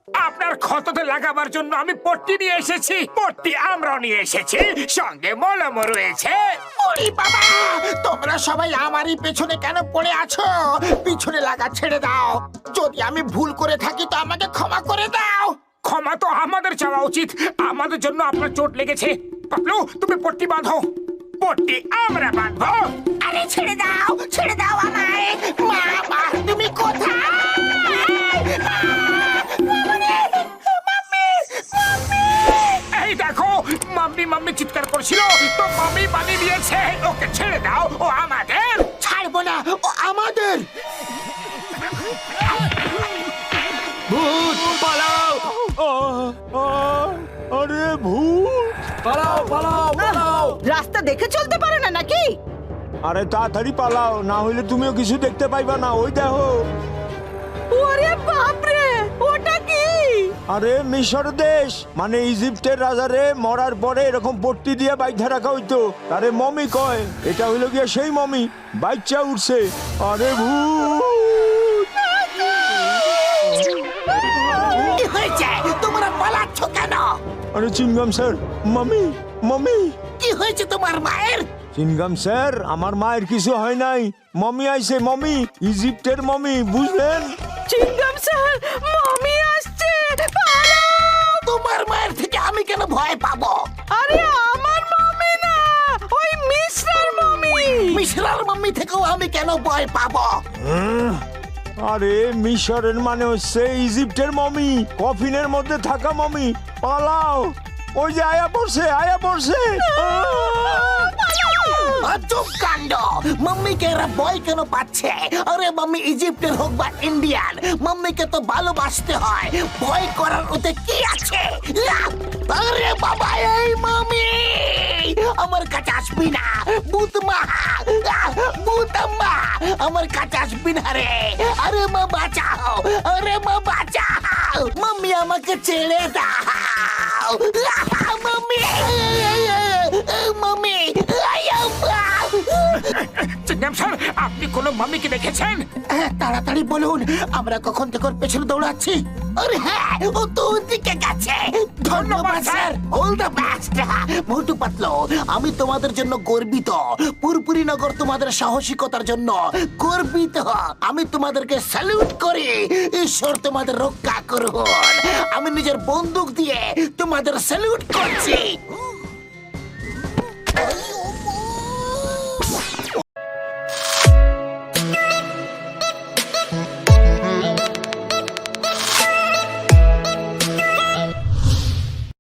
আপনার ক্ষততে লাগাবার জন্য আমি পট্টি নিয়ে এসেছি। পট্টি আমরাও নিয়ে এসেছি, সঙ্গে মলমও রয়েছে। ওরে বাবা, তোমরা সবাই আমারই পেছনে কেন পড়ে আছো? পিছনে লাগা ছেড়ে দাও। যদি আমি ভুল করে থাকি তো আমাকে ক্ষমা করে দাও। ক্ষমা তো আমাদের চাওয়া উচিত, আমাদের জন্য আপনার চোট লেগেছে। পাপলু, তুমি পট্টি বাঁধো। পট্টি আমরা বাঁধবো। আরে ছেড়ে দাও আমায়। মা, তুমি কোথায়? এই দেখো, মাম্মি মাম্মি চিৎকার করছিল, তো মাম্মি বানিয়ে দিয়েছে। ওকে ছেড়ে দাও, ও আমাদের। ছাড়বো না, ও আমাদের। ভূত পালাও! আরে ভূত! পালাও পালাও পালাও! রাস্তা দেখে চলতে পারে না নাকি? আরে তাড়াতাড়ি পালাও, না হলে তুমিও কিছু দেখতে পাইবা না। ওই দেখো। ওরে বাপ রে, ওটা কি? আরে মিশর দেশ, মানে ইজিপ্টের রাজারে মরার পরে এরকম পট্টি দিয়ে বাইধা রাখা হইতো, তারে মমি কয়। এটা হইলো গিয়ে সেই মমি, বাচ্চা উঠছে। আরে ভূত! কি হয়েছে? তোমরা পালাচ্ছ কেন? আরে চিনগাম স্যার, মমি মমি। কি হয়েছে তোমার মায়ের? চিনগাম স্যার, আমার মায়ের কিছু হয় নাই। মমি আইছে, মমি, ইজিপ্টের মমি, বুঝলেন? চিংগাম স্যার, মমি আসছে, পালাও! তোমার মায়ের থেকে আমি কেন ভয় পাবো? আরে আমার মমি না, ওই মিশরার মমি। মিশরার মাম্মি থেকেও আমি কেন ভয় পাবো? আরে মিশরের মানে হচ্ছে ইজিপ্টের মমি, কফিনের মধ্যে থাকা মমি। পালাও! ওই যে আয়া পড়ছে, আয়া পড়ছে। আজব কাণ্ড! মাম্মিকে এরা ভয় কেন পাচ্ছে? আরে মাম্মি ইজিপ্টের হোক বা ইন্ডিয়ান, মাম্মিকে তো ভালোবাসতে হয়। ভয় করার ওতে কি আছে? আরে বাবা, এই মাম্মি আমার কাছে আসবি না। ভূতমা, ভূতম্মা, আমার কাছে আসবি না রে। আরে মা বাঁচাও, আরে মা বাঁচাও, মাম্মি আমাকে ছেড়ে দাও। মাম্মি, মাম্মি, চিংগাম স্যার, আপনি কোনো মাম্মিকে দেখেছেন? তাড়াতাড়ি বলুন, আমরা কখন থেকে ওর পেছনে দৌড়াচ্ছি। আরে হ্যাঁ, ও তো ওদিকে গেছে। ধন্যবাদ স্যার, অল দ্য বেস্ট। মোটু পাতলো, আমি তোমাদের জন্য গর্বিত। পুরপুরি নগর তোমাদের সাহসিকতার জন্য গর্বিত। আমি তোমাদেরকে স্যালুট করি। ঈশ্বর তোমাদের রক্ষা করুন। আমি নিজের বন্দুক দিয়ে তোমাদের স্যালুট করছি।